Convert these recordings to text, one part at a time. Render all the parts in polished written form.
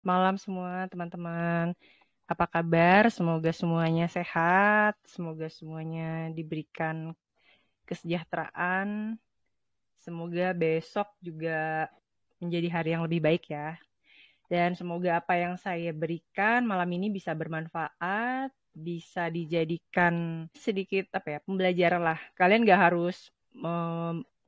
Malam semua teman-teman. Apa kabar? Semoga semuanya sehat, semoga semuanya diberikan kesejahteraan. Semoga besok juga menjadi hari yang lebih baik ya. Dan semoga apa yang saya berikan malam ini bisa bermanfaat, bisa dijadikan sedikit apa ya, pembelajaran lah. Kalian nggak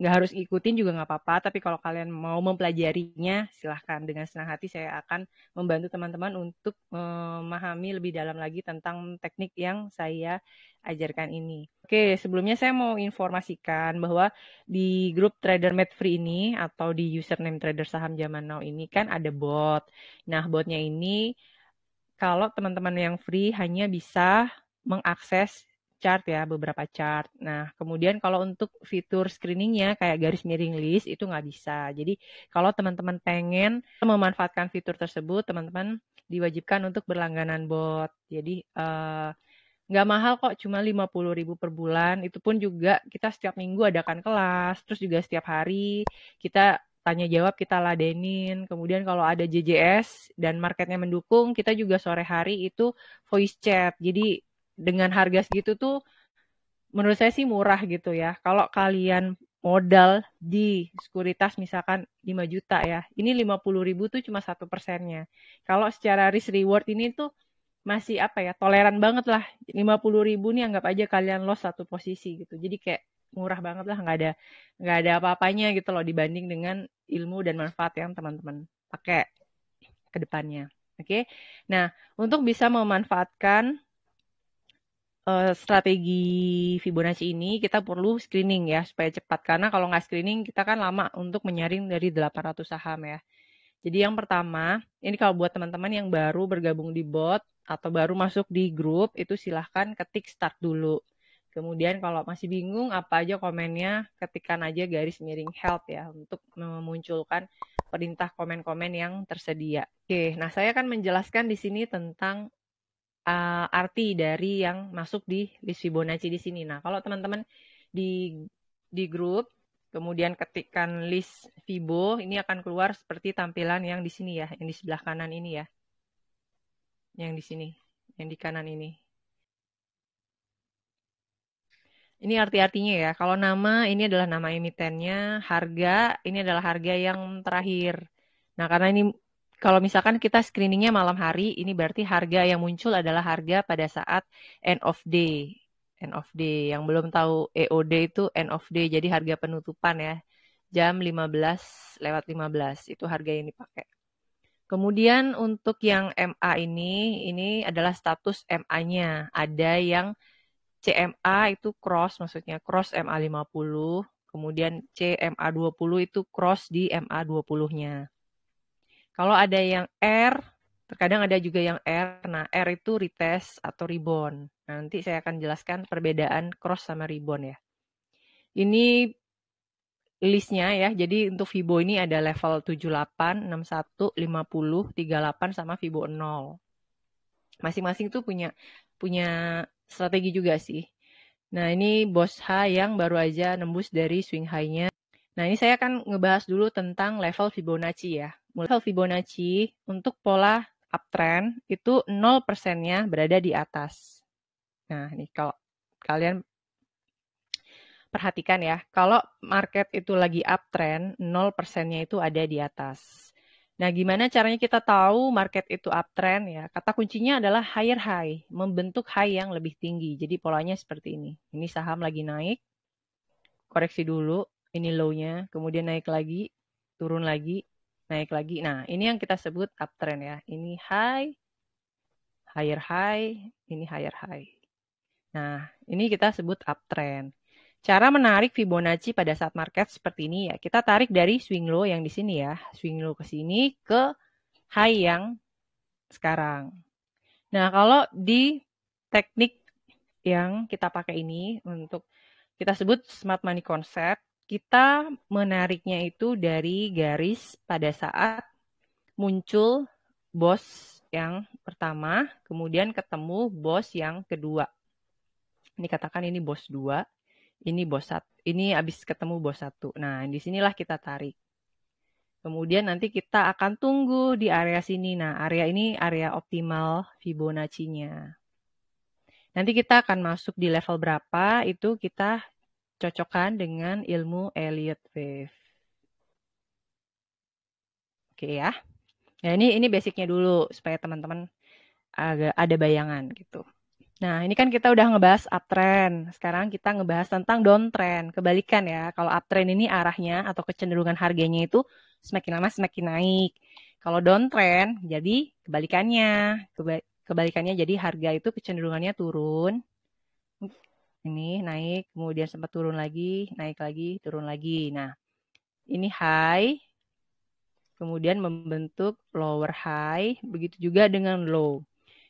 harus ikutin juga nggak apa-apa, tapi kalau kalian mau mempelajarinya, silahkan. Dengan senang hati saya akan membantu teman-teman untuk memahami lebih dalam lagi tentang teknik yang saya ajarkan ini. Oke, sebelumnya saya mau informasikan bahwa di grup Trader Made Free ini atau di username Trader Saham Zaman Now ini kan ada bot. Nah, botnya ini kalau teman-teman yang free hanya bisa mengakses chart ya, beberapa chart. Nah, kemudian kalau untuk fitur screeningnya kayak garis miring list itu nggak bisa. Jadi, kalau teman-teman pengen memanfaatkan fitur tersebut, teman-teman diwajibkan untuk berlangganan bot. Jadi, nggak mahal kok, cuma 50.000 per bulan. Itu pun juga kita setiap minggu adakan kelas, terus juga setiap hari kita tanya jawab, kita ladenin. Kemudian kalau ada JJS dan marketnya mendukung, kita juga sore hari itu voice chat. Jadi dengan harga segitu tuh menurut saya sih murah gitu ya. Kalau kalian modal di sekuritas misalkan 5 juta ya, ini 50.000 tuh cuma 1%-nya. Kalau secara risk reward ini tuh masih apa ya, toleran banget lah. 50.000 nih anggap aja kalian loss satu posisi gitu. Jadi kayak murah banget lah, nggak ada apa-apanya gitu loh dibanding dengan ilmu dan manfaat yang teman-teman pakai ke depannya. Oke. Nah, untuk bisa memanfaatkan strategi Fibonacci ini kita perlu screening ya supaya cepat, karena kalau nggak screening kita kan lama untuk menyaring dari 800 saham ya. Jadi yang pertama, ini kalau buat teman-teman yang baru bergabung di bot atau baru masuk di grup, itu silahkan ketik start dulu. Kemudian kalau masih bingung apa aja komennya, ketikkan aja garis miring help ya untuk memunculkan perintah komen-komen yang tersedia. Oke, nah saya akan menjelaskan di sini tentang arti dari yang masuk di list Fibonacci di sini. Nah, kalau teman-teman di grup kemudian ketikkan list Fibo, ini akan keluar seperti tampilan yang di sini ya, yang di sebelah kanan ini ya. Yang di sini, yang di kanan ini. Ini arti-artinya ya. Kalau nama ini adalah nama emitennya, harga ini adalah harga yang terakhir. Nah, karena ini kalau misalkan kita screeningnya malam hari, ini berarti harga yang muncul adalah harga pada saat end of day. End of day. Yang belum tahu EOD itu end of day, jadi harga penutupan ya. Jam 15:15 itu harga yang dipakai. Kemudian untuk yang MA ini adalah status MA-nya. Ada yang CMA itu cross, maksudnya cross MA50, kemudian CMA20 itu cross di MA20-nya. Kalau ada yang R, terkadang ada juga yang R, nah R itu retest atau rebound. Nanti saya akan jelaskan perbedaan cross sama rebound ya. Ini listnya ya, jadi untuk Fibo ini ada level 78, 61, 50, 38, sama Fibo 0. Masing-masing tuh punya strategi juga sih. Nah, ini bos H yang baru aja nembus dari swing high-nya. Nah, ini saya akan ngebahas dulu tentang level Fibonacci ya. Level Fibonacci untuk pola uptrend itu 0%-nya berada di atas. Nah, ini kalau kalian perhatikan ya, kalau market itu lagi uptrend, 0%-nya itu ada di atas. Nah, gimana caranya kita tahu market itu uptrend ya? Kata kuncinya adalah higher high, membentuk high yang lebih tinggi. Jadi polanya seperti ini. Ini saham lagi naik, koreksi dulu, ini low-nya, kemudian naik lagi, turun lagi, naik lagi. Nah, ini yang kita sebut uptrend ya. Ini high, higher high, ini higher high. Nah, ini kita sebut uptrend. Cara menarik Fibonacci pada saat market seperti ini ya, kita tarik dari swing low yang di sini ya, swing low ke sini ke high yang sekarang. Nah, kalau di teknik yang kita pakai ini untuk kita sebut smart money concept, kita menariknya itu dari garis pada saat muncul bos yang pertama, kemudian ketemu bos yang kedua. Ini katakan ini bos 2, ini bos 1, ini habis ketemu bos 1. Nah, disinilah kita tarik. Kemudian nanti kita akan tunggu di area sini. Nah, area ini area optimal Fibonacci-nya. Nanti kita akan masuk di level berapa, itu kita cocokkan dengan ilmu Elliott Wave. Oke ya. Nah, ini basicnya dulu supaya teman-teman agak ada bayangan gitu. Nah, ini kan kita udah ngebahas uptrend. Sekarang kita ngebahas tentang downtrend. Kebalikan ya, kalau uptrend ini arahnya atau kecenderungan harganya itu semakin lama semakin naik. Kalau downtrend, jadi kebalikannya. Kebalikannya jadi harga itu kecenderungannya turun. Ini naik, kemudian sempat turun lagi, naik lagi, turun lagi. Nah, ini high, kemudian membentuk lower high, begitu juga dengan low.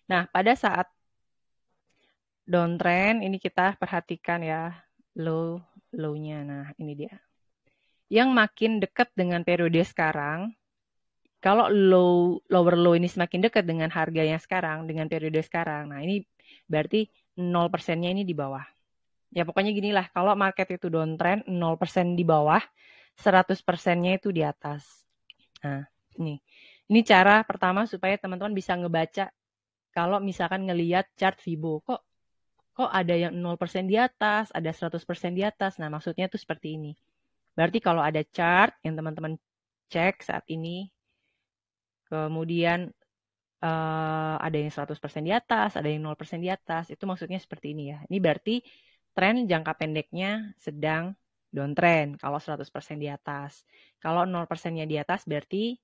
Nah, pada saat downtrend ini kita perhatikan ya low-nya. Nah, ini dia. Yang makin dekat dengan periode sekarang, kalau lower low ini semakin dekat dengan harga yang sekarang, dengan periode sekarang. Nah, ini berarti 0%-nya ini di bawah. Ya pokoknya gini lah, kalau market itu downtrend 0% di bawah, 100%-nya itu di atas. Nah, ini cara pertama supaya teman-teman bisa ngebaca kalau misalkan ngelihat chart Fibo. Kok ada yang 0% di atas, ada 100% di atas. Nah, maksudnya tuh seperti ini. Berarti kalau ada chart yang teman-teman cek saat ini, kemudian ada yang 100% di atas, ada yang 0% di atas, itu maksudnya seperti ini ya. Ini berarti tren jangka pendeknya sedang downtrend kalau 100% di atas. Kalau 0%-nya di atas berarti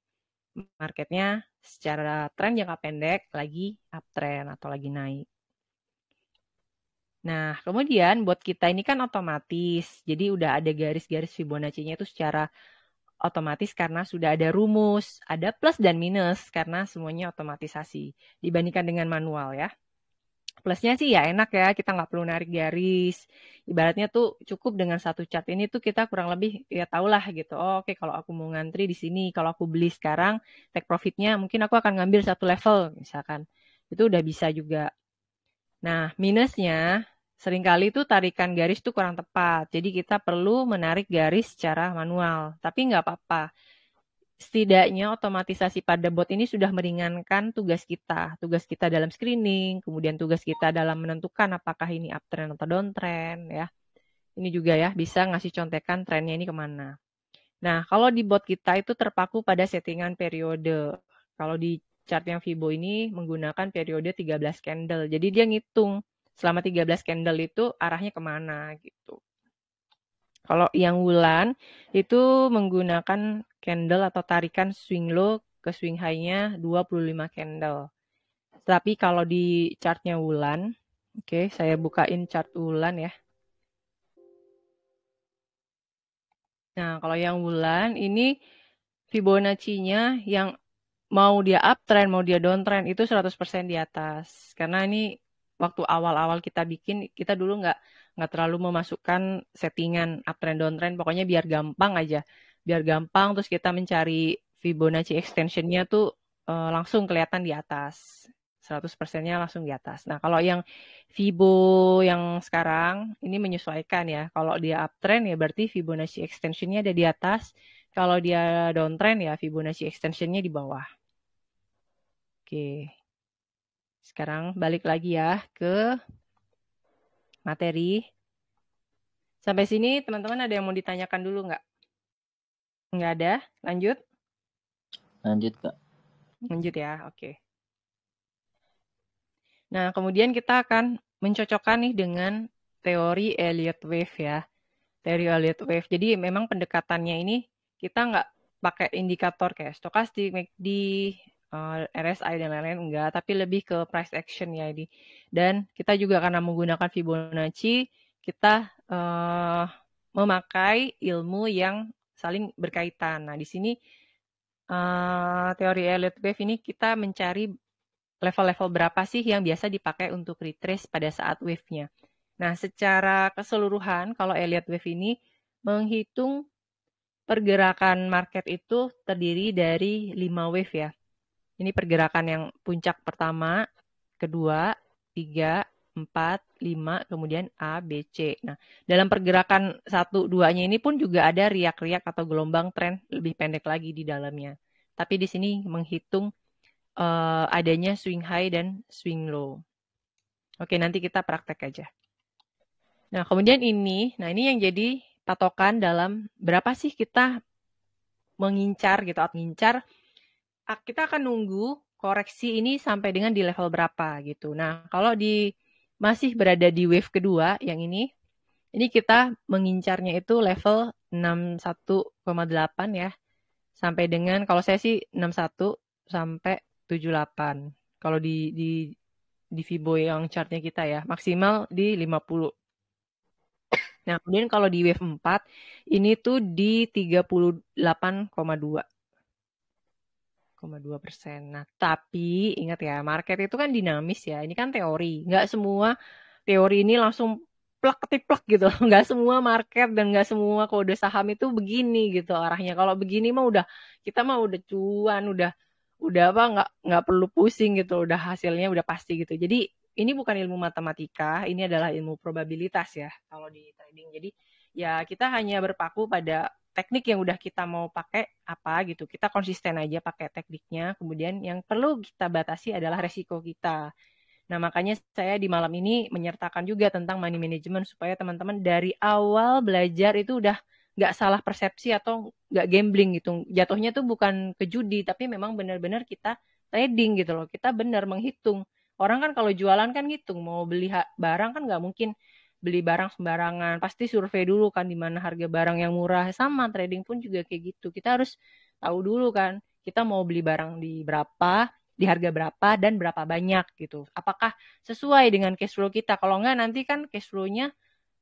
marketnya secara tren jangka pendek lagi uptrend atau lagi naik. Nah, kemudian buat kita ini kan otomatis. Jadi udah ada garis-garis Fibonacci-nya itu secara otomatis karena sudah ada rumus, ada plus dan minus karena semuanya otomatisasi dibandingkan dengan manual ya. Plusnya sih ya enak ya, kita nggak perlu narik garis. Ibaratnya tuh cukup dengan satu chart ini tuh kita kurang lebih ya tahulah gitu. Oh, oke, kalau aku mau ngantri di sini, kalau aku beli sekarang, take profitnya mungkin aku akan ngambil satu level misalkan. Itu udah bisa juga. Nah, minusnya seringkali itu tarikan garis tuh kurang tepat. Jadi kita perlu menarik garis secara manual. Tapi nggak apa-apa. Setidaknya otomatisasi pada bot ini sudah meringankan tugas kita. Tugas kita dalam screening, kemudian tugas kita dalam menentukan apakah ini uptrend atau downtrend ya. Ini juga ya bisa ngasih contekan trennya ini kemana. Nah, kalau di bot kita itu terpaku pada settingan periode. Kalau di chart yang Fibo ini menggunakan periode 13 candle. Jadi dia ngitung selama 13 candle itu arahnya kemana gitu. Kalau yang bulan itu menggunakan candle atau tarikan swing low ke swing high-nya 25 candle. Tapi kalau di chartnya bulan, oke, saya bukain chart bulan ya. Nah, kalau yang bulan ini Fibonacci-nya yang mau dia uptrend, mau dia downtrend itu 100% di atas. Karena ini waktu awal-awal kita bikin, kita dulu nggak terlalu memasukkan settingan uptrend downtrend, pokoknya biar gampang aja. Biar gampang terus kita mencari Fibonacci extension-nya tuh langsung kelihatan di atas. 100%-nya langsung di atas. Nah, kalau yang Fibo yang sekarang ini menyesuaikan ya. Kalau dia uptrend ya berarti Fibonacci extension-nya ada di atas. Kalau dia downtrend ya Fibonacci extension-nya di bawah. Oke. Sekarang balik lagi ya ke materi. Sampai sini teman-teman ada yang mau ditanyakan dulu nggak? Nggak ada? Lanjut? Lanjut, Kak. Lanjut ya, oke. Nah, kemudian kita akan mencocokkan nih dengan teori Elliott Wave ya. Teori Elliott Wave. Jadi memang pendekatannya ini kita nggak pakai indikator kayak stokastik, MACD, RSI dan lain-lain enggak, tapi lebih ke price action ya ini. Dan kita juga karena menggunakan Fibonacci, kita memakai ilmu yang saling berkaitan. Nah, di sini teori Elliott Wave ini kita mencari level-level berapa sih yang biasa dipakai untuk retrace pada saat wave-nya. Nah, secara keseluruhan kalau Elliott Wave ini menghitung pergerakan market itu terdiri dari 5 wave ya. Ini pergerakan yang puncak pertama, kedua, 3, 4, 5, kemudian A, B, C. Nah, dalam pergerakan 1, 2-nya ini pun juga ada riak-riak atau gelombang tren lebih pendek lagi di dalamnya. Tapi di sini menghitung adanya swing high dan swing low. Oke, nanti kita praktek aja. Nah, kemudian ini yang jadi patokan dalam berapa sih kita mengincar gitu, mengincar. Kita akan nunggu koreksi ini sampai dengan di level berapa gitu. Nah, kalau masih berada di wave kedua yang ini kita mengincarnya itu level 61,8 ya. Sampai dengan kalau saya sih 61 sampai 78. Kalau di Fibo yang chartnya kita ya, maksimal di 50. Nah, kemudian kalau di wave 4 ini tuh di 38,2%. Nah, tapi ingat ya, market itu kan dinamis ya. Ini kan teori. Nggak semua teori ini langsung plek-plek gitu. Nggak semua market dan nggak semua kode saham itu begini gitu arahnya. Kalau begini mah kita mah udah cuan, udah apa nggak perlu pusing gitu. Udah hasilnya udah pasti gitu. Jadi ini bukan ilmu matematika, ini adalah ilmu probabilitas ya kalau di trading. Jadi ya kita hanya berpaku pada teknik yang udah kita mau pakai apa gitu. Kita konsisten aja pakai tekniknya. Kemudian yang perlu kita batasi adalah resiko kita. Nah, makanya saya di malam ini menyertakan juga tentang money management supaya teman-teman dari awal belajar itu udah nggak salah persepsi atau nggak gambling gitu. Jatuhnya tuh bukan ke judi, tapi memang benar-benar kita trading gitu loh. Kita benar menghitung. Orang kan kalau jualan kan ngitung, mau beli barang kan nggak mungkin beli barang sembarangan. Pasti survei dulu kan di mana harga barang yang murah. Sama trading pun juga kayak gitu. Kita harus tahu dulu kan kita mau beli barang di harga berapa dan berapa banyak gitu. Apakah sesuai dengan cash flow kita? Kalau enggak nanti kan cash flow-nya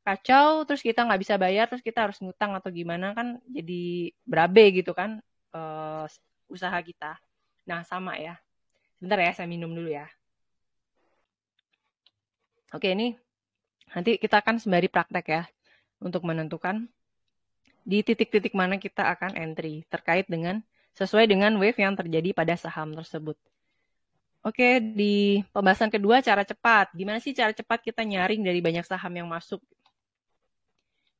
kacau, terus kita nggak bisa bayar, terus kita harus ngutang atau gimana kan jadi berabe gitu kan usaha kita. Nah sama ya. Sebentar ya, saya minum dulu ya. Oke, ini nanti kita akan sembari praktek ya untuk menentukan di titik-titik mana kita akan entry terkait dengan sesuai dengan wave yang terjadi pada saham tersebut. Oke, di pembahasan kedua cara cepat. Gimana sih cara cepat kita nyaring dari banyak saham yang masuk?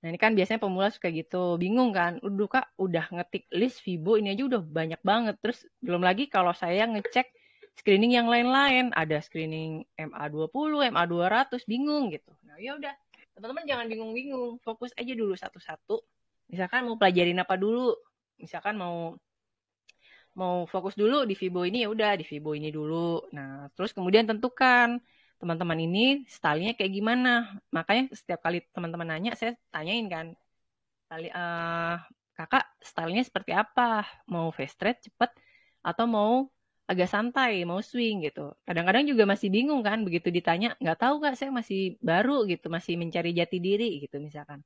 Nah, ini kan biasanya pemula suka gitu. Bingung kan? Kak, udah ngetik list Fibo ini aja udah banyak banget. Terus belum lagi kalau saya ngecek screening yang lain-lain. Ada screening MA20, MA200, bingung gitu. Nah, ya udah. Teman-teman jangan bingung-bingung. Fokus aja dulu satu-satu. Misalkan mau pelajarin apa dulu? Misalkan mau fokus dulu di Fibo ini ya udah di Fibo ini dulu. Nah, terus kemudian tentukan teman-teman ini stylenya kayak gimana. Makanya setiap kali teman-teman nanya saya tanyain kan, kakak stylenya seperti apa? Mau fast trade cepet atau mau agak santai, mau swing gitu. Kadang-kadang juga masih bingung kan begitu ditanya, nggak tahu kak saya masih baru gitu, masih mencari jati diri gitu misalkan.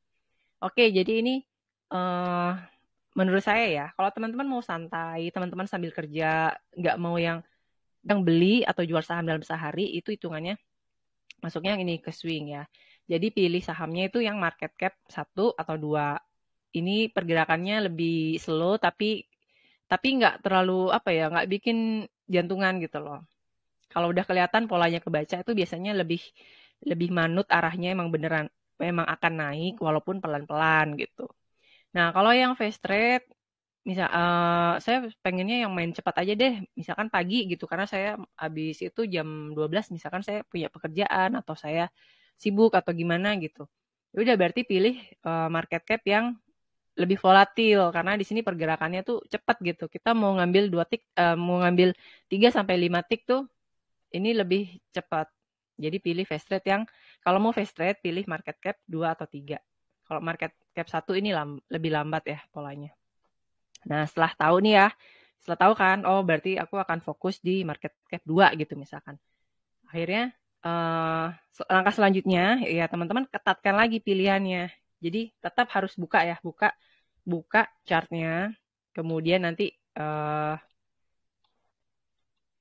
Oke, jadi ini uh, menurut saya ya, kalau teman-teman mau santai, teman-teman sambil kerja, nggak mau yang beli atau jual saham dalam sehari, itu hitungannya masuknya ini ke swing ya. Jadi pilih sahamnya itu yang market cap 1 atau 2. Ini pergerakannya lebih slow tapi nggak terlalu apa ya, nggak bikin jantungan gitu loh. Kalau udah kelihatan polanya kebaca itu biasanya lebih lebih manut arahnya emang beneran memang akan naik walaupun pelan-pelan gitu. Nah, kalau yang fast trade, saya pengennya yang main cepat aja deh. Misalkan pagi gitu, karena saya habis itu jam 12, misalkan saya punya pekerjaan atau saya sibuk atau gimana gitu. Ya udah berarti pilih market cap yang lebih volatil karena di sini pergerakannya tuh cepat gitu. Kita mau ngambil 2 tick, mau ngambil 3 sampai 5 tick tuh ini lebih cepat. Jadi pilih fast trade yang kalau mau fast trade pilih market cap 2 atau 3. Kalau market cap 1 ini lebih lambat ya polanya. Nah, setelah tahu kan, oh berarti aku akan fokus di market cap 2 gitu misalkan. Akhirnya langkah selanjutnya ya teman-teman ketatkan lagi pilihannya. Jadi tetap harus buka ya, buka chartnya. Kemudian nanti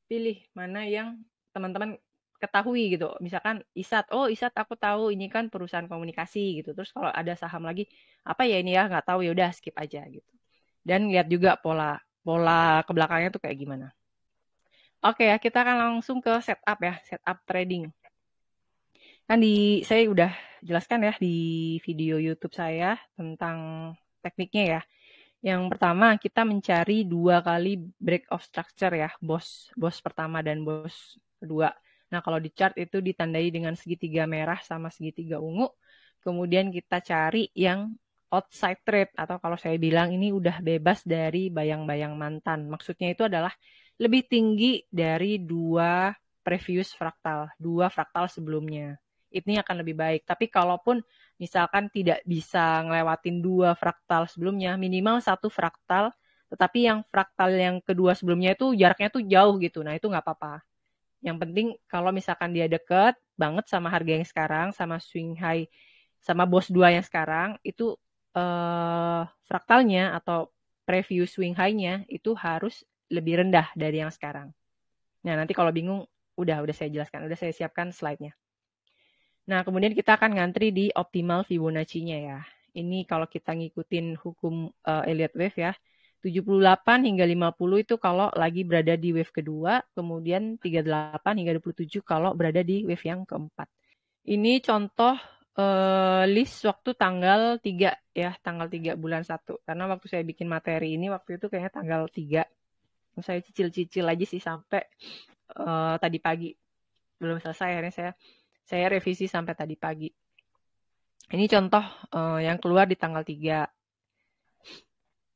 pilih mana yang teman-teman ketahui gitu. Misalkan ISAT aku tahu ini kan perusahaan komunikasi gitu. Terus kalau ada saham lagi, apa ya ini ya nggak tahu ya udah skip aja gitu. Dan lihat juga pola ke belakangnya tuh kayak gimana. Oke ya, kita akan langsung ke setup ya, setup trading. Kan saya udah jelaskan ya di video YouTube saya tentang tekniknya ya. Yang pertama kita mencari 2 kali break of structure ya, bos pertama dan bos kedua. Nah, kalau di chart itu ditandai dengan segitiga merah sama segitiga ungu. Kemudian kita cari yang outside trade atau kalau saya bilang ini udah bebas dari bayang-bayang mantan. Maksudnya itu adalah lebih tinggi dari 2 previous fraktal, 2 fraktal sebelumnya. Ini akan lebih baik. Tapi kalaupun misalkan tidak bisa ngelewatin 2 fraktal sebelumnya, minimal 1 fraktal, tetapi yang fraktal yang kedua sebelumnya itu jaraknya tuh jauh gitu. Nah, itu nggak apa-apa. Yang penting kalau misalkan dia deket banget sama harga yang sekarang, sama swing high, sama bos 2 yang sekarang, itu fraktalnya atau preview swing high-nya itu harus lebih rendah dari yang sekarang. Nah, nanti kalau bingung, udah saya jelaskan, udah saya siapkan slide-nya. Nah, kemudian kita akan ngantri di optimal Fibonacci-nya ya. Ini kalau kita ngikutin hukum Elliott Wave ya. 78 hingga 50 itu kalau lagi berada di wave kedua, kemudian 38 hingga 27 kalau berada di wave yang keempat. Ini contoh list waktu tanggal 3 ya, tanggal 3 bulan 1. Karena waktu saya bikin materi ini waktu itu kayaknya tanggal 3. Saya cicil-cicil aja sih sampai tadi pagi. Belum selesai, akhirnya saya revisi sampai tadi pagi. Ini contoh yang keluar di tanggal 3.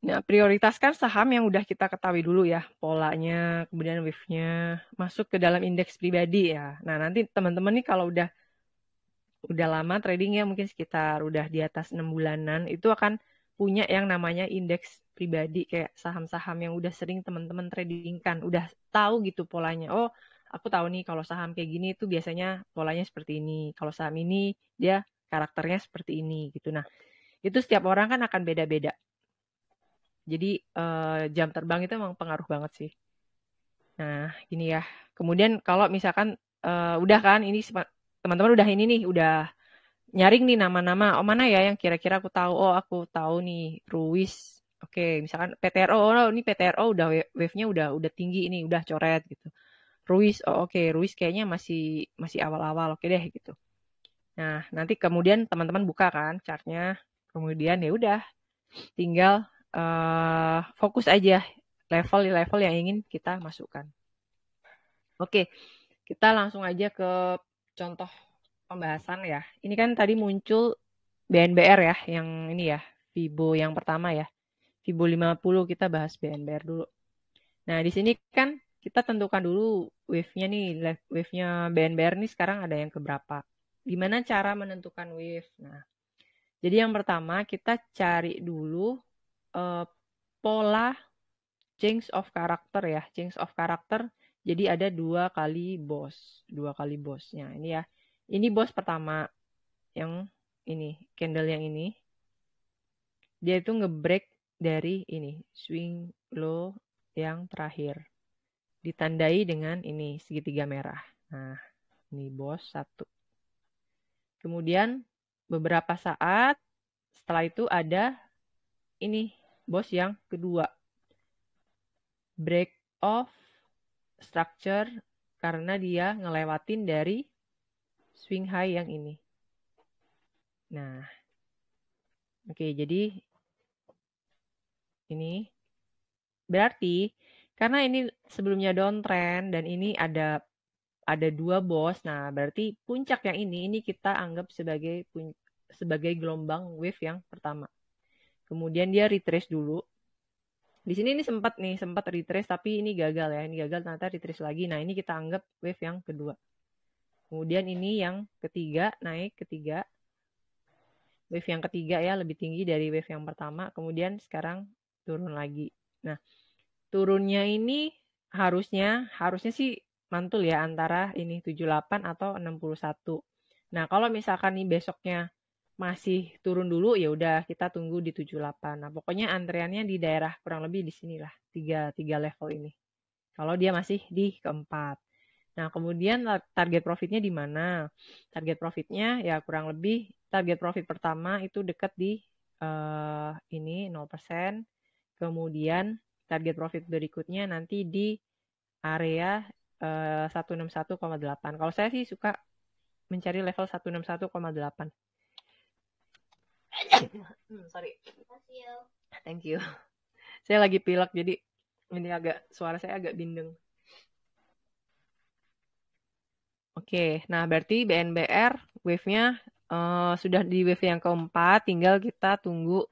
Nah, prioritaskan saham yang udah kita ketahui dulu ya, polanya, kemudian wave-nya, masuk ke dalam indeks pribadi ya. Nah, nanti teman-teman nih kalau udah lama trading ya, mungkin sekitar udah di atas 6 bulanan, itu akan punya yang namanya indeks pribadi, kayak saham-saham yang udah sering teman-teman tradingkan, udah tahu gitu polanya. Oh, aku tahu nih kalau saham kayak gini itu biasanya polanya seperti ini. Kalau saham ini dia karakternya seperti ini gitu. Nah, itu setiap orang kan akan beda-beda. Jadi jam terbang itu emang pengaruh banget sih. Nah, gini ya. Kemudian kalau misalkan udah kan ini teman-teman udah ini nih, udah nyaring nih nama-nama. Oh, mana ya yang kira-kira aku tahu? Oh, aku tahu nih Ruiz. Oke, misalkan PTRO. Oh, ini PTRO udah wave-nya udah tinggi ini, udah coret gitu. Ruiz, oh oke, Ruiz kayaknya masih awal-awal. Oke deh gitu. Nah, nanti kemudian teman-teman buka kan chartnya. Kemudian ya udah tinggal fokus aja level-level yang ingin kita masukkan. Oke, kita langsung aja ke contoh pembahasan ya. Ini kan tadi muncul BNBR ya, yang ini ya, Fibo yang pertama ya. Fibo 50 kita bahas BNBR dulu. Nah, di sini kan kita tentukan dulu wave-nya nih, wave-nya BNBR nih sekarang ada yang keberapa. Gimana cara menentukan wave? Nah, jadi yang pertama kita cari dulu pola change of character ya. Change of character jadi ada 2 kali bosnya. Ini ya. Ini bos pertama yang ini, candle yang ini. Dia itu ngebreak dari ini, swing low yang terakhir. Ditandai dengan ini segitiga merah. Nah, ini bos 1. Kemudian beberapa saat setelah itu ada ini bos yang kedua. Break of structure karena dia ngelewatin dari swing high yang ini. Nah, oke, jadi ini berarti karena ini sebelumnya downtrend dan ini ada 2 bos. Nah, berarti puncak yang ini kita anggap sebagai gelombang wave yang pertama. Kemudian dia retrace dulu. Di sini ini sempat retrace tapi ini gagal ya. Ini gagal ternyata retrace lagi. Nah, ini kita anggap wave yang kedua. Kemudian ini yang ketiga, naik ketiga. Wave yang ketiga ya lebih tinggi dari wave yang pertama. Kemudian sekarang turun lagi. Nah, turunnya ini harusnya sih mantul ya antara ini 78 atau 61. Nah, kalau misalkan nih besoknya masih turun dulu ya udah kita tunggu di 78. Nah, pokoknya antreannya di daerah kurang lebih di sinilah, tiga level ini. Kalau dia masih di keempat. Nah, kemudian target profitnya di mana? Target profitnya ya kurang lebih target profit pertama itu dekat di ini 0%. Kemudian target profit berikutnya nanti di area 161,8. Kalau saya sih suka mencari level 161,8. Sorry. Thank you. Saya lagi pilek jadi ini suara saya agak bindeng. Oke, nah berarti BNBR wave-nya sudah di wave yang keempat, tinggal kita tunggu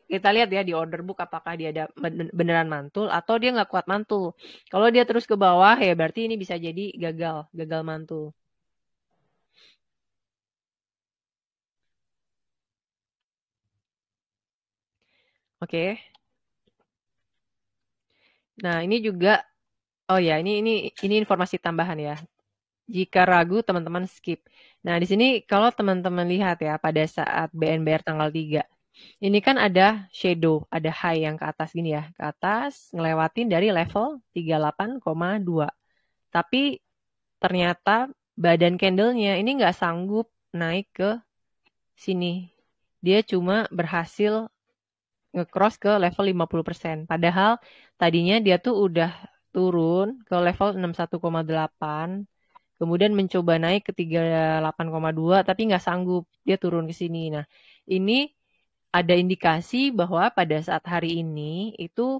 kita lihat ya di order book apakah dia ada beneran mantul atau dia nggak kuat mantul. Kalau dia terus ke bawah ya berarti ini bisa jadi gagal mantul. Oke. Nah, ini juga ini informasi tambahan ya. Jika ragu teman-teman skip. Nah, di sini kalau teman-teman lihat ya pada saat BNBR tanggal 3. Ini kan ada shadow, ada high yang ke atas gini ya. Ke atas ngelewatin dari level 38,2. Tapi ternyata badan candlenya ini nggak sanggup naik ke sini. Dia cuma berhasil nge-cross ke level 50%. Padahal tadinya dia tuh udah turun ke level 61,8. Kemudian mencoba naik ke 38,2 tapi nggak sanggup. Dia turun ke sini. Nah, ini ada indikasi bahwa pada saat hari ini itu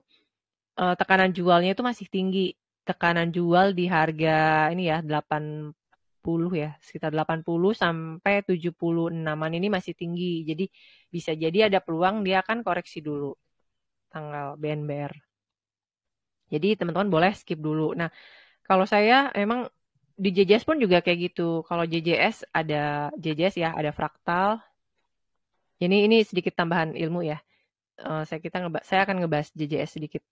tekanan jualnya itu masih tinggi. Tekanan jual di harga ini ya 80 ya, sekitar 80 sampai 76-an ini masih tinggi. Jadi bisa jadi ada peluang dia akan koreksi dulu tanggal BNBR. Jadi teman-teman boleh skip dulu. Nah, kalau saya emang di JJS pun juga kayak gitu. Kalau JJS ya, ada fraktal. Ini sedikit tambahan ilmu ya. Saya akan ngebahas JJS sedikit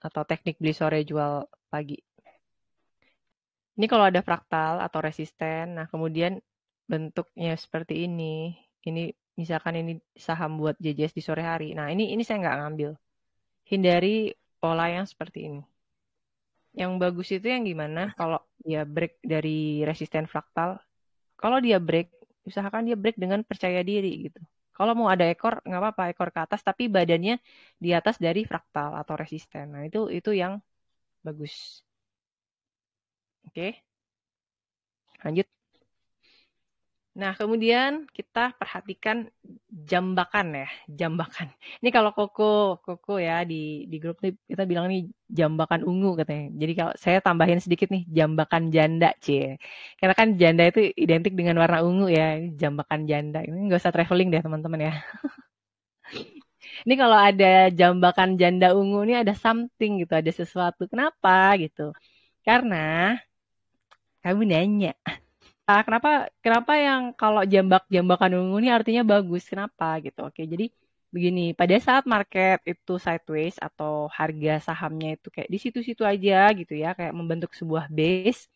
atau teknik beli sore jual pagi. Ini kalau ada fraktal atau resisten, nah kemudian bentuknya seperti ini. Ini misalkan ini saham buat JJS di sore hari. Nah, ini saya nggak ngambil. Hindari pola yang seperti ini. Yang bagus itu yang gimana? Kalau dia break dari resisten fraktal, kalau dia break, usahakan dia break dengan percaya diri gitu. Kalau mau ada ekor, nggak apa-apa, ekor ke atas, tapi badannya di atas dari fraktal atau resisten. Nah, itu yang bagus. Oke, lanjut. Nah, kemudian kita perhatikan jambakan ya, jambakan. Ini kalau koko ya di grup nih kita bilang nih jambakan ungu katanya. Jadi kalau saya tambahin sedikit nih jambakan janda, C. Karena kan janda itu identik dengan warna ungu ya, ini jambakan janda. Ini nggak usah traveling deh teman-teman ya. Ini kalau ada jambakan janda ungu ini ada something gitu, ada sesuatu. Kenapa gitu? Karena kamu nanya. Kenapa yang kalau jambakan ungu ini artinya bagus? Kenapa gitu? Oke, jadi begini, pada saat market itu sideways atau harga sahamnya itu kayak di situ-situ aja gitu ya, kayak membentuk sebuah base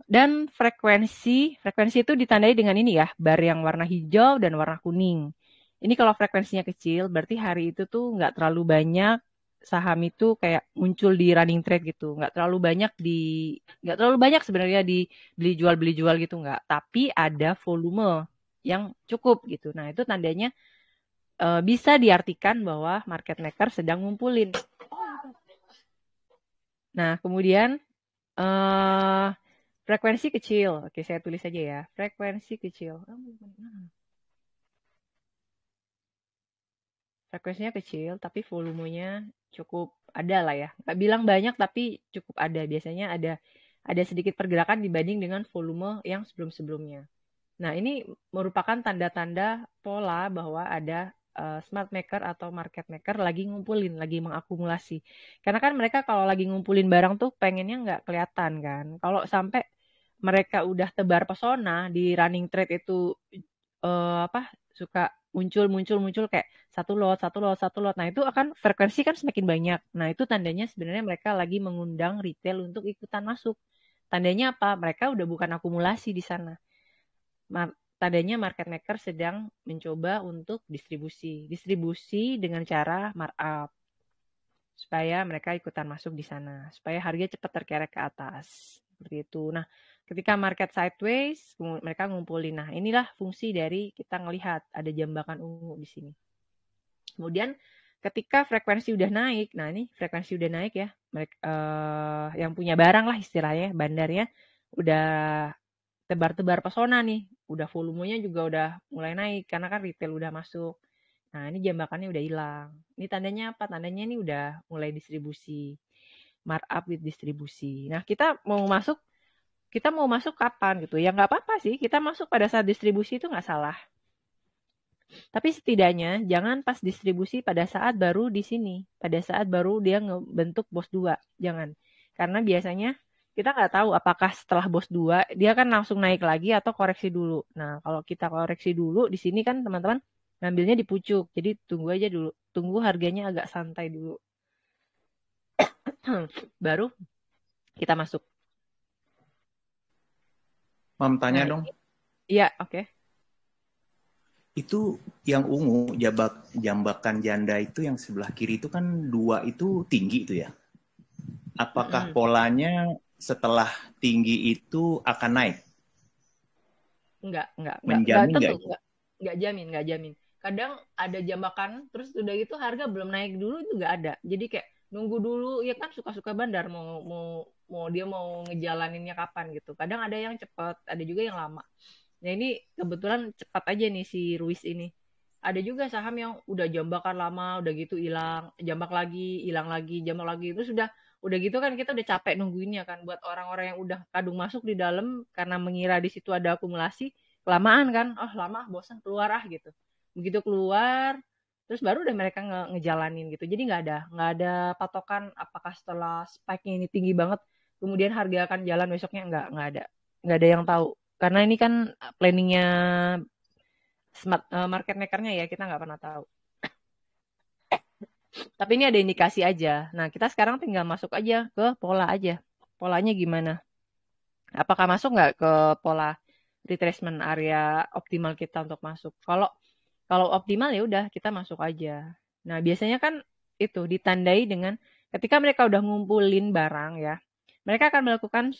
dan frekuensi itu ditandai dengan ini ya, bar yang warna hijau dan warna kuning. Ini kalau frekuensinya kecil, berarti hari itu tuh nggak terlalu banyak saham itu kayak muncul di running trade gitu, nggak terlalu banyak sebenarnya di beli jual gitu nggak, tapi ada volume yang cukup gitu. Nah itu tandanya bisa diartikan bahwa market maker sedang ngumpulin. Nah kemudian eh frekuensi kecil, oke saya tulis aja ya, frekuensi kecil. Frekuensinya kecil, tapi volumenya cukup ada lah ya. Nggak bilang banyak, tapi cukup ada. Biasanya ada sedikit pergerakan dibanding dengan volume yang sebelum-sebelumnya. Nah, ini merupakan tanda-tanda pola bahwa ada smart maker atau market maker lagi ngumpulin, lagi mengakumulasi. Karena kan mereka kalau lagi ngumpulin barang tuh pengennya nggak kelihatan kan. Kalau sampai mereka udah tebar pesona di running trade itu suka muncul kayak satu lot. Nah, itu akan frekuensi kan semakin banyak. Nah, itu tandanya sebenarnya mereka lagi mengundang retail untuk ikutan masuk. Tandanya apa? Mereka udah bukan akumulasi di sana. Tandanya market maker sedang mencoba untuk distribusi. Distribusi dengan cara markup. Supaya mereka ikutan masuk di sana. Supaya harga cepat terkerek ke atas. Seperti itu. Nah, ketika market sideways, mereka ngumpulin. Nah, inilah fungsi dari kita ngelihat ada jambakan ungu di sini. Kemudian ketika frekuensi udah naik, nah ini frekuensi udah naik ya, mereka yang punya barang lah istilahnya, bandarnya udah tebar-tebar pesona nih. Udah volumenya juga udah mulai naik karena kan retail udah masuk. Nah, ini jambakannya udah hilang. Ini tandanya apa? Tandanya ini udah mulai distribusi. Markup with distribusi. Nah, kita mau masuk kapan gitu? Ya nggak apa-apa sih, kita masuk pada saat distribusi itu nggak salah. Tapi setidaknya jangan pas distribusi pada saat baru di sini. Pada saat baru dia ngebentuk BOS 2. Jangan. Karena biasanya kita nggak tahu apakah setelah BOS 2 dia kan langsung naik lagi atau koreksi dulu. Nah, kalau kita koreksi dulu di sini kan teman-teman ngambilnya di pucuk. Jadi tunggu aja dulu. Tunggu harganya agak santai dulu. Baru kita masuk. Mam tanya Nah, dong. iya, oke. Itu yang ungu, jambakan janda itu yang sebelah kiri itu kan 2 itu tinggi itu ya. Apakah polanya setelah tinggi itu akan naik? Enggak Menjamin tentu, nggak? enggak jamin. Kadang ada jambakan, terus udah gitu harga belum naik dulu itu enggak ada. Jadi kayak nunggu dulu, ya kan suka-suka bandar mau dia mau ngejalaninnya kapan gitu. Kadang ada yang cepat, ada juga yang lama. Nah ini kebetulan cepat aja nih si Ruiz ini. Ada juga saham yang udah jambakan lama, udah gitu hilang, jambak lagi, hilang lagi, jambak lagi. Terus udah gitu kan kita udah capek nungguinnya kan. Buat orang-orang yang udah kadung masuk di dalam karena mengira di situ ada akumulasi, kelamaan kan. Oh lama, bosan, keluar gitu. Begitu keluar, terus baru udah mereka ngejalanin gitu. Jadi nggak ada patokan apakah setelah spike-nya ini tinggi banget, kemudian harga akan jalan besoknya nggak ada yang tahu. Karena ini kan planningnya smart market makernya ya, kita nggak pernah tahu. Tapi ini ada indikasi aja. Nah, kita sekarang tinggal masuk aja ke pola aja. Polanya gimana? Apakah masuk nggak ke pola retracement area optimal kita untuk masuk? Kalau optimal ya udah kita masuk aja. Nah, biasanya kan itu ditandai dengan ketika mereka udah ngumpulin barang ya, mereka akan melakukan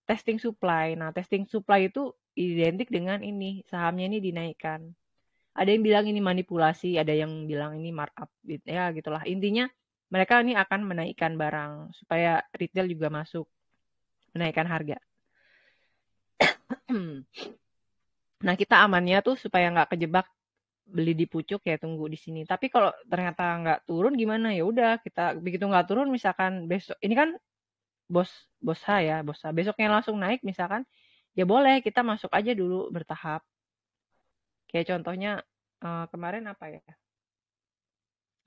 testing supply. Nah, testing supply itu identik dengan ini, sahamnya ini dinaikkan. Ada yang bilang ini manipulasi, ada yang bilang ini markup, ya gitulah. Intinya mereka ini akan menaikkan barang supaya retail juga masuk, menaikkan harga. Nah, kita amannya tuh supaya nggak kejebak beli di pucuk ya tunggu di sini. Tapi kalau ternyata nggak turun gimana ya udah kita begitu nggak turun misalkan besok ini kan bos H ya bos H besoknya langsung naik misalkan ya boleh kita masuk aja dulu bertahap. Kayak contohnya kemarin apa ya?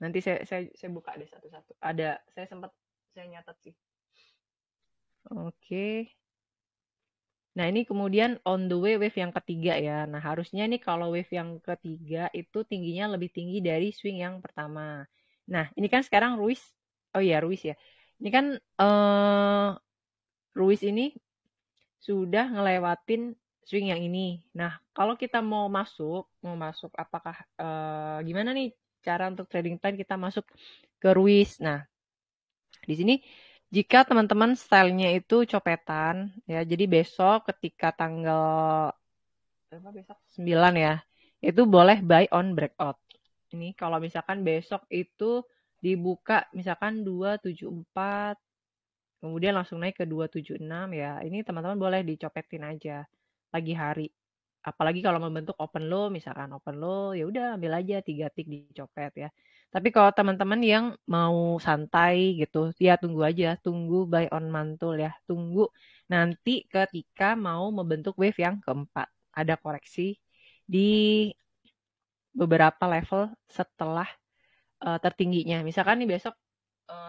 Nanti saya buka deh satu-satu. Saya nyatat sih. Oke. Nah, ini kemudian on the way wave yang ketiga ya. Nah, harusnya nih kalau wave yang ketiga itu tingginya lebih tinggi dari swing yang pertama. Nah, ini kan sekarang Ruiz. Oh iya, Ruiz ya. Ini kan Ruiz ini sudah ngelewatin swing yang ini. Nah, kalau kita mau masuk apakah gimana nih cara untuk trading plan kita masuk ke Ruiz. Nah, di sini jika teman-teman stylenya itu copetan ya, jadi besok ketika tanggal berapa besok 9 ya, itu boleh buy on breakout. Ini kalau misalkan besok itu dibuka misalkan 274 kemudian langsung naik ke 276 ya, ini teman-teman boleh dicopetin aja pagi hari. Apalagi kalau membentuk open low, misalkan open low, ya udah ambil aja 3 tick dicopet ya. Tapi kalau teman-teman yang mau santai gitu, ya tunggu aja, tunggu buy on mantul ya. Tunggu nanti ketika mau membentuk wave yang keempat. Ada koreksi di beberapa level setelah tertingginya. Misalkan nih besok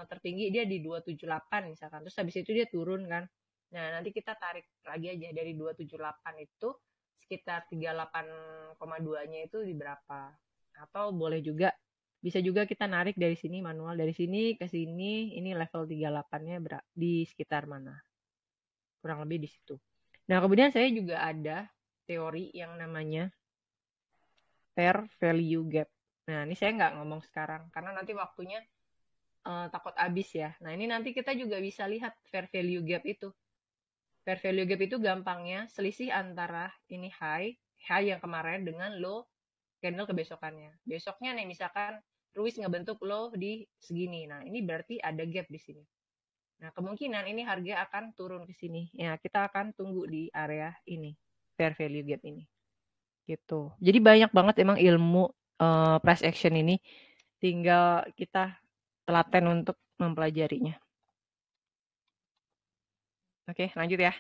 tertinggi dia di 278 misalkan. Terus habis itu dia turun kan. Nah, nanti kita tarik lagi aja dari 278 itu sekitar 38,2-nya itu di berapa. Atau boleh juga bisa juga kita narik dari sini manual dari sini ke sini, ini level 38-nya di sekitar mana. Kurang lebih di situ. Nah, kemudian saya juga ada teori yang namanya fair value gap. Nah, ini saya nggak ngomong sekarang karena nanti waktunya takut habis ya. Nah, ini nanti kita juga bisa lihat fair value gap itu. Fair value gap itu gampangnya selisih antara ini high yang kemarin dengan low candle kebesokannya. Besoknya nih misalkan Ruiz ngebentuk low di segini. Nah, ini berarti ada gap di sini. Nah, kemungkinan ini harga akan turun ke sini. Ya, kita akan tunggu di area ini, fair value gap ini. Gitu. Jadi banyak banget emang ilmu price action ini. Tinggal kita telaten untuk mempelajarinya. Oke, lanjut ya.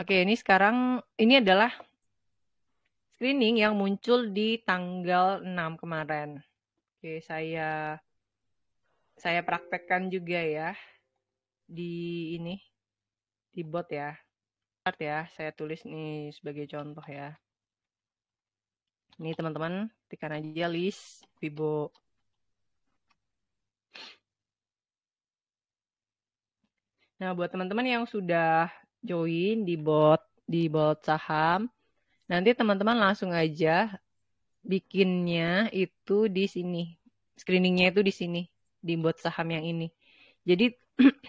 Oke, ini sekarang ini adalah screening yang muncul di tanggal 6 kemarin. Oke, saya praktekkan juga ya di ini di bot ya. Start ya, saya tulis nih sebagai contoh ya. Ini teman-teman tekan aja list Fibo. Nah, buat teman-teman yang sudah join di bot saham, nanti teman-teman langsung aja bikinnya itu di sini. Screeningnya itu di sini, di bot saham yang ini. Jadi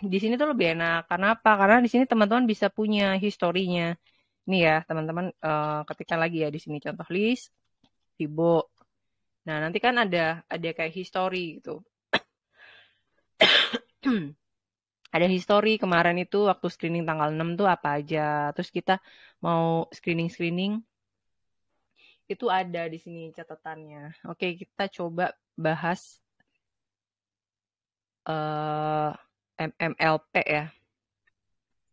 di sini tuh lebih enak. Karena apa? Karena di sini teman-teman bisa punya historinya. Ini ya, teman-teman ketikkan lagi ya di sini contoh list Fibo. Nah, nanti kan ada kayak history gitu. Ada history kemarin itu waktu screening tanggal 6 tuh apa aja. Terus kita mau screening itu ada di sini catatannya. Oke, kita coba bahas MMLP ya.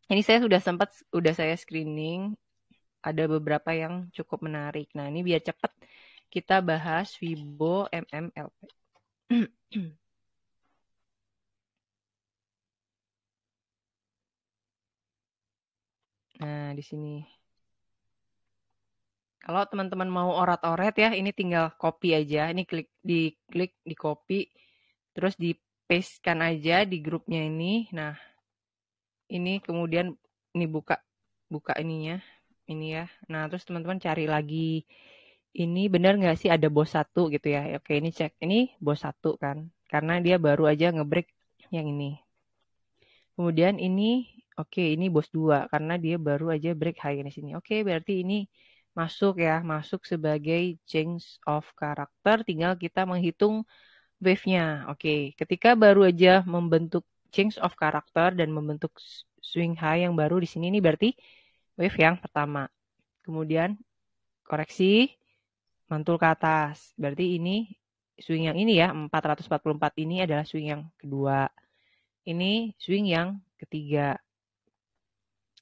Ini saya sudah saya screening, ada beberapa yang cukup menarik. Nah, ini biar cepat kita bahas Fibo MMLP. Nah, di sini. Kalau teman-teman mau orat-oret ya, ini tinggal copy aja. Ini klik di copy, terus di paste-kan aja di grupnya ini. Nah, ini kemudian ini buka ininya, ini ya. Nah, terus teman-teman cari lagi. Ini benar nggak sih ada bos 1 gitu ya? Oke, ini cek. Ini bos 1 kan. Karena dia baru aja ngebreak yang ini. Kemudian ini, oke, ini bos 2 karena dia baru aja break high di sini. Oke, berarti ini masuk ya, masuk sebagai change of character. Tinggal kita menghitung wave-nya. Oke, ketika baru aja membentuk change of character dan membentuk swing high yang baru di sini, ini berarti wave yang pertama. Kemudian koreksi, mantul ke atas. Berarti ini swing yang ini ya, 444 ini adalah swing yang kedua. Ini swing yang ketiga.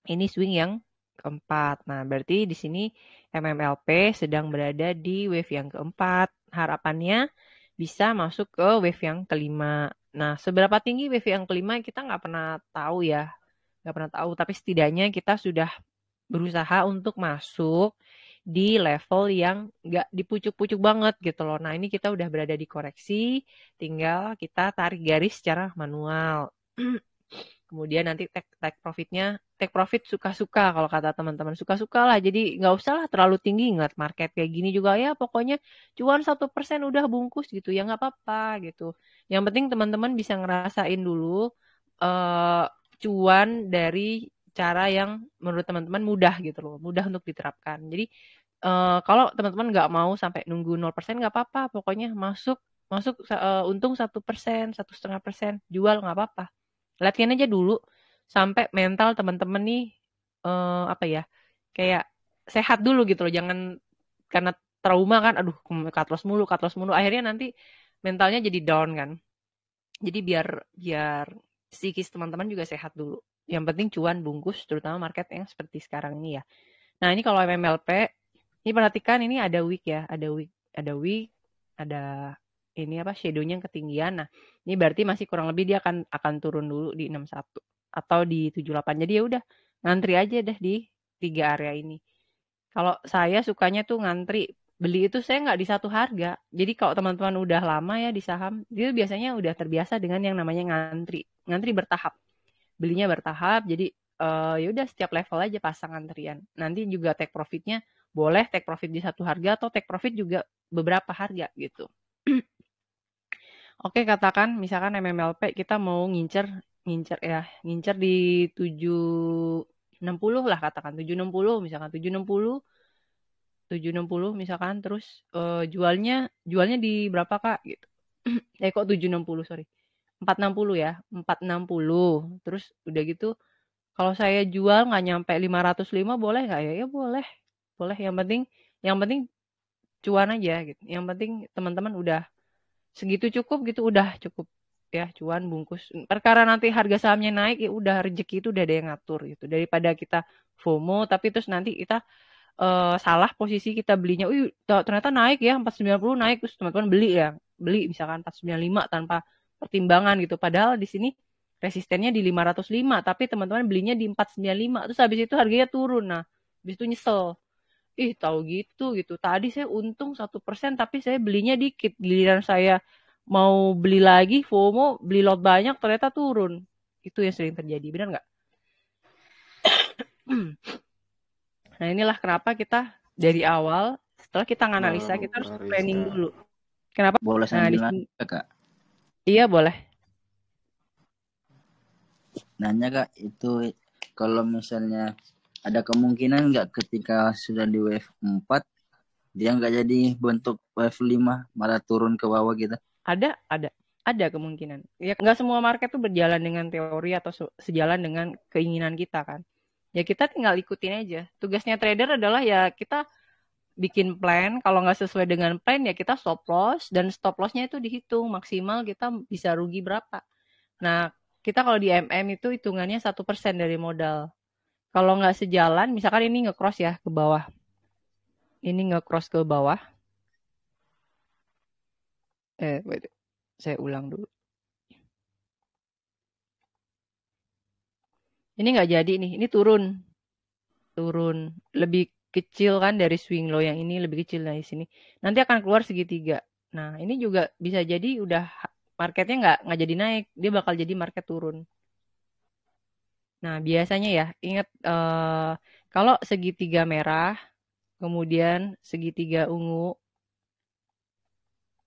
Ini swing yang keempat. Nah, berarti di sini MMLP sedang berada di wave yang keempat. Harapannya bisa masuk ke wave yang kelima. Nah, seberapa tinggi wave yang kelima kita nggak pernah tahu ya. Nggak pernah tahu, tapi setidaknya kita sudah berusaha untuk masuk di level yang nggak dipucuk-pucuk banget gitu loh. Nah, ini kita udah berada di koreksi, tinggal kita tarik garis secara manual. Kemudian nanti take profit suka-suka kalau kata teman-teman, suka-suka lah. Jadi nggak usah lah terlalu tinggi, ngeliat market kayak gini juga ya. Pokoknya cuan 1% udah bungkus gitu ya, nggak apa-apa gitu. Yang penting teman-teman bisa ngerasain dulu cuan dari cara yang menurut teman-teman mudah gitu loh, mudah untuk diterapkan. Jadi kalau teman-teman nggak mau sampai nunggu 0% nggak apa-apa, pokoknya masuk untung 1%, 1,5%, jual nggak apa-apa. Latihan aja dulu sampai mental teman-teman nih apa ya, kayak sehat dulu gitu loh. Jangan karena trauma kan, aduh cut loss mulu, akhirnya nanti mentalnya jadi down kan. Jadi biar psikis teman-teman juga sehat dulu. Yang penting cuan bungkus, terutama market yang seperti sekarang ini ya. Nah, ini kalau MMLP, ini perhatikan ini ada wick ya, ada ini apa shadow-nya ketinggian. Nah, ini berarti masih kurang lebih dia akan turun dulu di 61 atau di 78. Jadi ya udah ngantri aja deh di 3 area ini. Kalau saya sukanya tuh ngantri, beli itu saya nggak di satu harga. Jadi kalau teman-teman udah lama ya di saham, dia biasanya udah terbiasa dengan yang namanya ngantri bertahap. Belinya bertahap, jadi ya udah setiap level aja pasang antrian. Nanti juga take profitnya boleh take profit di satu harga atau take profit juga beberapa harga gitu. Oke, katakan misalkan MMLP kita mau ngincer di 760 lah, katakan 760 misalkan 760 misalkan, terus jualnya di berapa Kak gitu. Kok 760 sorry. 460 ya, 460. Terus udah gitu kalau saya jual nggak nyampe 505 boleh nggak ya? Ya boleh. Boleh, yang penting cuan aja gitu. Yang penting teman-teman udah segitu cukup gitu, udah cukup ya, cuan bungkus. Perkara nanti harga sahamnya naik ya udah, rezeki itu udah ada yang ngatur gitu. Daripada kita FOMO tapi terus nanti kita salah posisi, kita belinya, ternyata naik ya 490 naik, terus teman-teman beli misalkan 495 tanpa pertimbangan gitu. Padahal di sini resistennya di 505 tapi teman-teman belinya di 495, terus habis itu harganya turun. Nah, habis itu nyesel. Ih, tahu gitu. Tadi saya untung 1% tapi saya belinya dikit. Giliran saya mau beli lagi, FOMO, beli lot banyak, ternyata turun. Itu yang sering terjadi, benar nggak? Nah, inilah kenapa kita dari awal, setelah kita nganalisa, kita harus planning dulu. Kenapa? Boleh Nah, di sambil sini. nanya, Kak? Iya, boleh. Nanya, Kak, itu kalau misalnya ada kemungkinan nggak ketika sudah di wave 4, dia nggak jadi bentuk wave 5, malah turun ke bawah gitu? Ada kemungkinan. Ya, nggak semua market tuh berjalan dengan teori atau sejalan dengan keinginan kita kan. Ya kita tinggal ikutin aja. Tugasnya trader adalah ya kita bikin plan. Kalau nggak sesuai dengan plan ya kita stop loss, dan stop lossnya itu dihitung maksimal kita bisa rugi berapa. Nah, kita kalau di MM itu hitungannya 1% dari modal. Kalau nggak sejalan, misalkan ini nge-cross ya ke bawah. Ini nge-cross ke bawah. Wait, saya ulang dulu. Ini nggak jadi nih, ini turun. Lebih kecil kan dari swing low yang ini, lebih kecil dari sini. Nanti akan keluar segitiga. Nah, ini juga bisa jadi udah marketnya nggak jadi naik, dia bakal jadi market turun. Nah, biasanya ya, ingat kalau segitiga merah, kemudian segitiga ungu,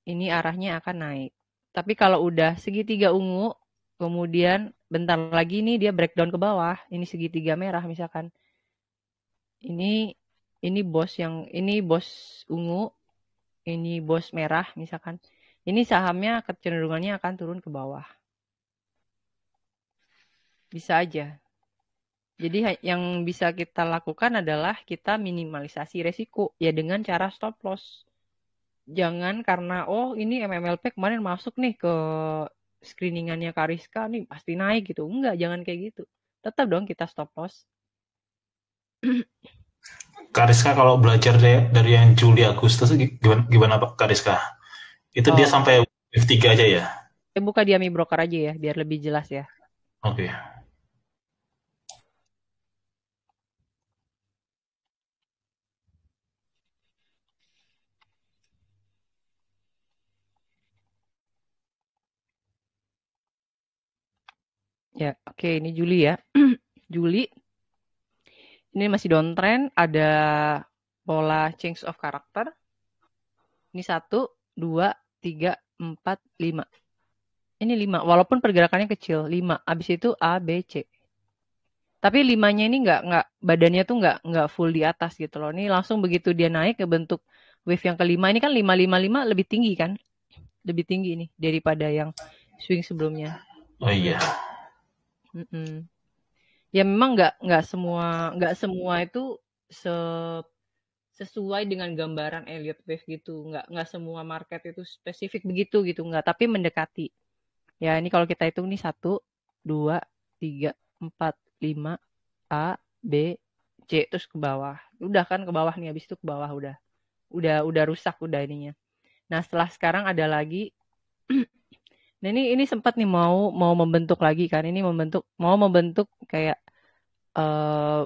ini arahnya akan naik. Tapi kalau udah segitiga ungu, kemudian bentar lagi nih dia breakdown ke bawah, ini segitiga merah misalkan. Ini bos ungu, ini bos merah misalkan. Ini sahamnya kecenderungannya akan turun ke bawah. Bisa aja. Jadi yang bisa kita lakukan adalah kita minimalisasi resiko ya dengan cara stop loss. Jangan karena ini MMLP kemarin masuk nih ke screeningannya Kariska nih pasti naik gitu. Enggak, jangan kayak gitu. Tetap dong kita stop loss. Kariska kalau belajar dari yang Juli Agustus gimana Pak Kariska? Itu dia sampai wave 3 aja ya? Saya buka di AMI Broker aja ya biar lebih jelas ya. Oke. Ya, oke, ini Juli ya. Juli. Ini masih downtrend, ada pola change of character. Ini 1, 2, 3, 4, 5. Ini 5, walaupun pergerakannya kecil. 5, abis itu A, B, C. Tapi 5-nya ini nggak badannya tuh nggak full di atas gitu loh. Ini langsung begitu dia naik ke bentuk wave yang kelima. Ini kan 555 lebih tinggi kan? Lebih tinggi ini daripada yang swing sebelumnya. Oh iya. Ya memang nggak semua itu sesuai dengan gambaran Elliott wave gitu. Nggak semua market itu spesifik begitu gitu, nggak, tapi mendekati. Ya ini kalau kita hitung nih 1, 2, 3, 4, 5, A, B, C, terus ke bawah. Udah kan ke bawah nih, habis itu ke bawah udah rusak udah ininya. Nah, setelah sekarang ada lagi. Nah, ini sempat nih mau membentuk lagi kan. Ini mau membentuk kayak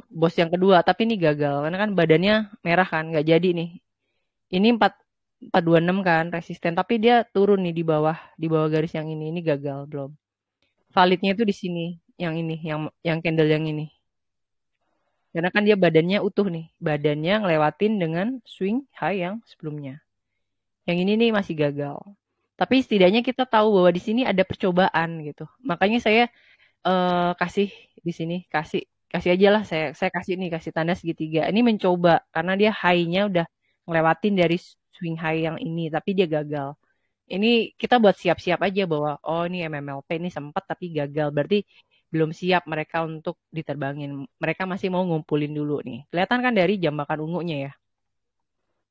bos yang kedua, tapi ini gagal karena kan badannya merah kan, nggak jadi nih. Ini 426 kan resisten, tapi dia turun nih di bawah garis yang ini gagal belum. Validnya itu di sini, yang ini, yang candle yang ini. Karena kan dia badannya utuh nih, badannya ngelewatin dengan swing high yang sebelumnya. Yang ini nih masih gagal. Tapi setidaknya kita tahu bahwa di sini ada percobaan gitu. Makanya saya kasih di sini, kasih aja lah, saya kasih tanda segitiga. Ini mencoba karena dia high-nya udah ngelewatin dari swing high yang ini, tapi dia gagal. Ini kita buat siap-siap aja bahwa oh ini MMLP ini sempat tapi gagal. Berarti belum siap mereka untuk diterbangin. Mereka masih mau ngumpulin dulu nih. Kelihatan kan dari jambakan ungunya ya.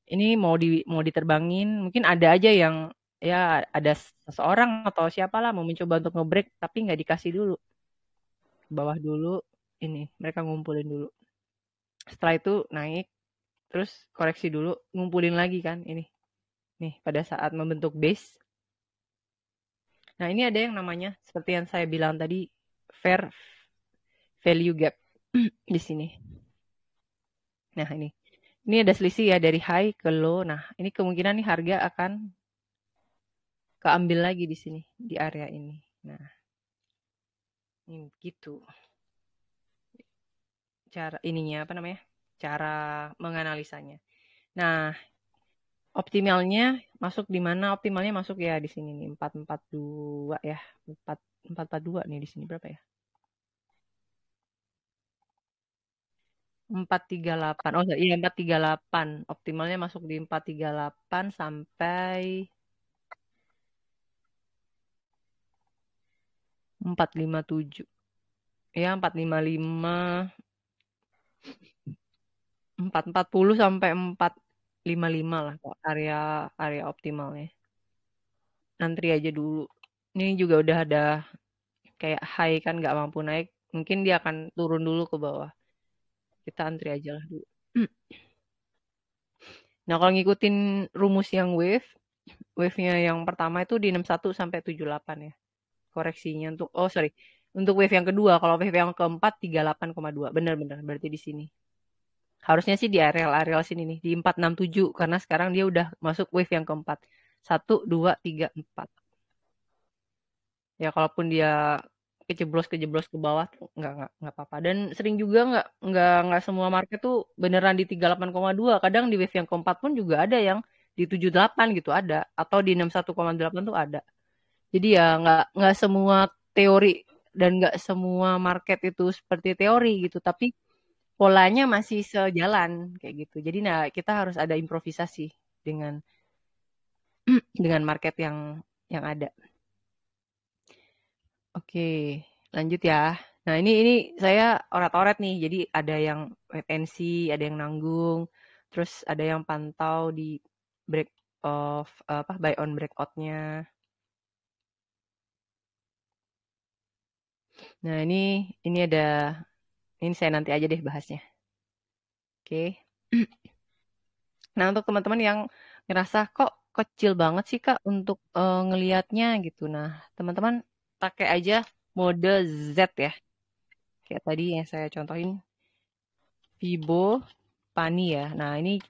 Ini mau diterbangin, mungkin ada aja yang ya ada seseorang atau siapalah mau mencoba untuk ngebreak tapi nggak dikasih dulu. Ke bawah dulu ini mereka ngumpulin dulu. Setelah itu naik terus koreksi dulu, ngumpulin lagi kan ini. Nih pada saat membentuk base. Nah, ini ada yang namanya seperti yang saya bilang tadi fair value gap di sini. Nah, ini ada selisih ya dari high ke low. Nah, ini kemungkinan nih harga akan keambil lagi di sini di area ini. Nah, ini gitu. Cara ininya apa namanya? Cara menganalisanya. Nah, optimalnya masuk di mana? Optimalnya masuk ya di sini nih 442 ya. 442 nih di sini berapa ya? 438. Oh iya 438. Optimalnya masuk di 438 sampai 457. Ya 455, 440 sampai 455 lah kok area area optimalnya. Antri aja dulu. Ini juga udah ada kayak high kan nggak mampu naik. Mungkin dia akan turun dulu ke bawah. Kita antri aja lah dulu. Nah, kalau ngikutin rumus yang wave-nya yang pertama itu di 61 sampai 78 ya. Koreksinya untuk oh sorry. Untuk wave yang kedua, kalau wave yang keempat 38,2. Benar-benar berarti di sini. Harusnya sih di areal-areal sini nih, di 467 karena sekarang dia udah masuk wave yang keempat. 1, 2, 3, 4. Ya kalaupun dia kejeblos ke bawah tuh nggak apa-apa. Dan sering juga nggak semua market tuh beneran di 38,2. Kadang di wave yang keempat pun juga ada yang di 78 gitu ada atau di 61,8 tuh ada. Jadi ya nggak semua teori dan nggak semua market itu seperti teori gitu, tapi polanya masih sejalan kayak gitu. Jadi nah kita harus ada improvisasi dengan dengan market yang ada. Oke, lanjut ya. Nah, ini saya orat-oret nih. Jadi ada yang wait and see, ada yang nanggung, terus ada yang pantau di break of apa buy on breakout-nya. Nah, ini ada ini saya nanti aja deh bahasnya. Oke. Nah, untuk teman-teman yang ngerasa kok kecil banget sih Kak untuk ngelihatnya gitu. Nah, teman-teman pakai aja mode Z ya. Kayak tadi yang saya contohin Fibo, Pani ya. Nah, ini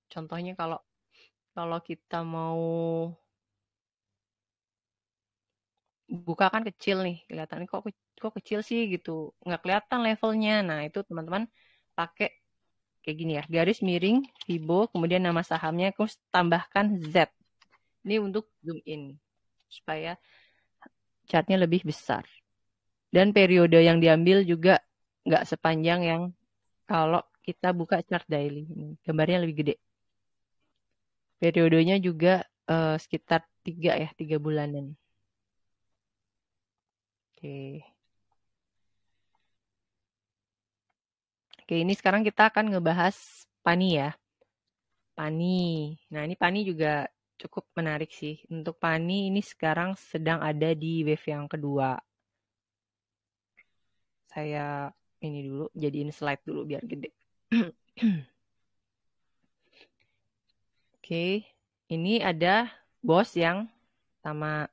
contohnya kalau kalau kita mau buka kan kecil nih, kelihatan kok kecil sih gitu. Nggak kelihatan levelnya. Nah, itu teman-teman pakai kayak gini ya, garis miring Fibo, kemudian nama sahamnya, terus tambahkan Z. Ini untuk zoom in supaya chartnya lebih besar. Dan periode yang diambil juga nggak sepanjang yang kalau kita buka chart daily. Gambarnya lebih gede. Periodenya juga sekitar 3 bulanan. Oke. Oke, ini sekarang kita akan ngebahas Pani ya. Pani. Nah, ini Pani juga cukup menarik sih. Untuk Pani ini sekarang sedang ada di wave yang kedua. Saya ini dulu, jadiin slide dulu biar gede. Oke, ini ada bos yang sama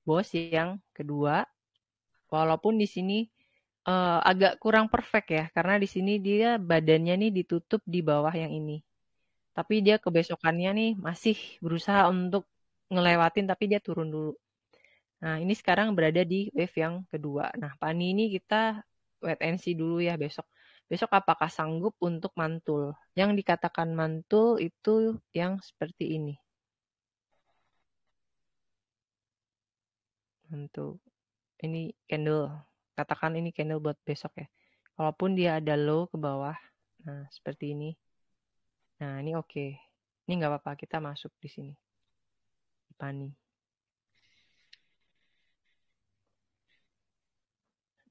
bos yang kedua. Walaupun di sini agak kurang perfect ya, karena di sini dia badannya nih ditutup di bawah yang ini. Tapi dia kebesokannya nih masih berusaha untuk ngelewatin, tapi dia turun dulu. Nah, ini sekarang berada di wave yang kedua. Nah, Pani ini kita wait and see dulu ya besok. Besok apakah sanggup untuk mantul? Yang dikatakan mantul itu yang seperti ini. Mantul. Ini candle. Katakan ini candle buat besok ya. Walaupun dia ada low ke bawah. Nah, seperti ini. Nah, ini oke. Ini nggak apa-apa, kita masuk di sini. Pani.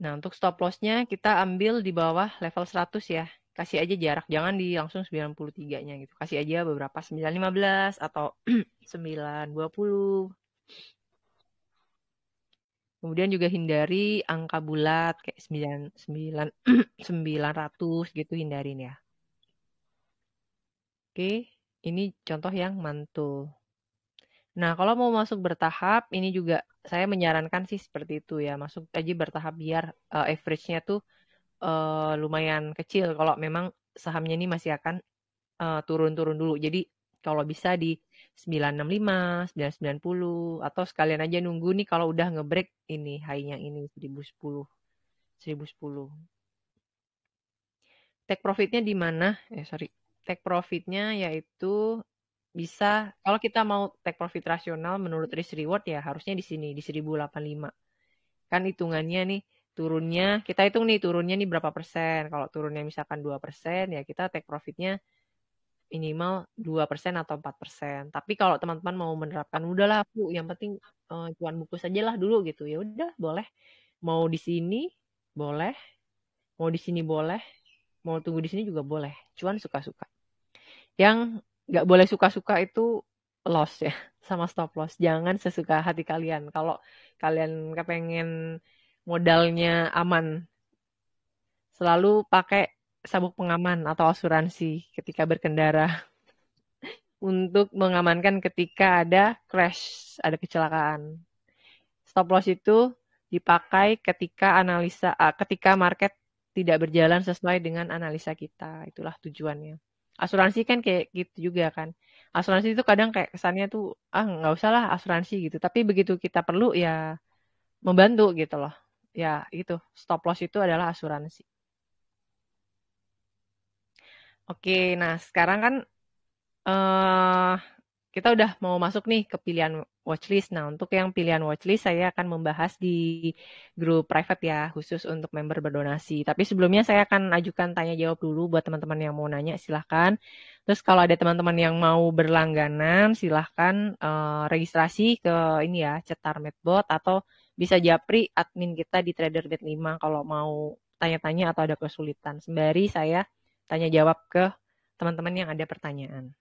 Nah, untuk stop loss-nya kita ambil di bawah level 100 ya. Kasih aja jarak, jangan di langsung 93-nya gitu. Kasih aja beberapa 915 atau 920. Kemudian juga hindari angka bulat kayak 900 gitu, hindarin ya. Oke, ini contoh yang mantul. Nah, kalau mau masuk bertahap, ini juga saya menyarankan sih seperti itu ya. Masuk aja bertahap biar average-nya tuh lumayan kecil kalau memang sahamnya ini masih akan turun-turun dulu. Jadi kalau bisa di 965, 990 atau sekalian aja nunggu nih kalau udah ngebreak ini high-nya ini 1010. Take profitnya di mana? Take profitnya yaitu bisa kalau kita mau take profit rasional menurut risk reward ya harusnya di sini di 1085. Kan hitungannya nih turunnya, kita hitung nih turunnya nih berapa persen. Kalau turunnya misalkan 2% ya kita take profitnya minimal 2% atau 4%. Tapi kalau teman-teman mau menerapkan udahlah Bu, yang penting cuan buku sajalah dulu gitu. Ya udah boleh. Mau di sini boleh, mau di sini boleh, mau tunggu di sini juga boleh. Cuan suka-suka. Yang nggak boleh suka-suka itu loss ya, sama stop loss. Jangan sesuka hati kalian. Kalau kalian kepengen modalnya aman, selalu pakai sabuk pengaman atau asuransi ketika berkendara untuk mengamankan ketika ada crash, ada kecelakaan. Stop loss itu dipakai ketika market tidak berjalan sesuai dengan analisa kita. Itulah tujuannya. Asuransi kan kayak gitu juga kan. Asuransi itu kadang kayak kesannya tuh nggak usah lah asuransi gitu. Tapi begitu kita perlu ya membantu gitu loh. Ya itu stop loss itu adalah asuransi. Oke, nah sekarang kan kita udah mau masuk nih ke pilihan watchlist. Nah, untuk yang pilihan watchlist saya akan membahas di grup private ya, khusus untuk member berdonasi. Tapi sebelumnya saya akan ajukan tanya jawab dulu buat teman-teman yang mau nanya, silahkan. Terus kalau ada teman-teman yang mau berlangganan, silahkan registrasi ke ini ya, Cetar Medbot atau bisa japri admin kita di TraderBet 5 kalau mau tanya-tanya atau ada kesulitan. Sembari saya tanya jawab ke teman-teman yang ada pertanyaan.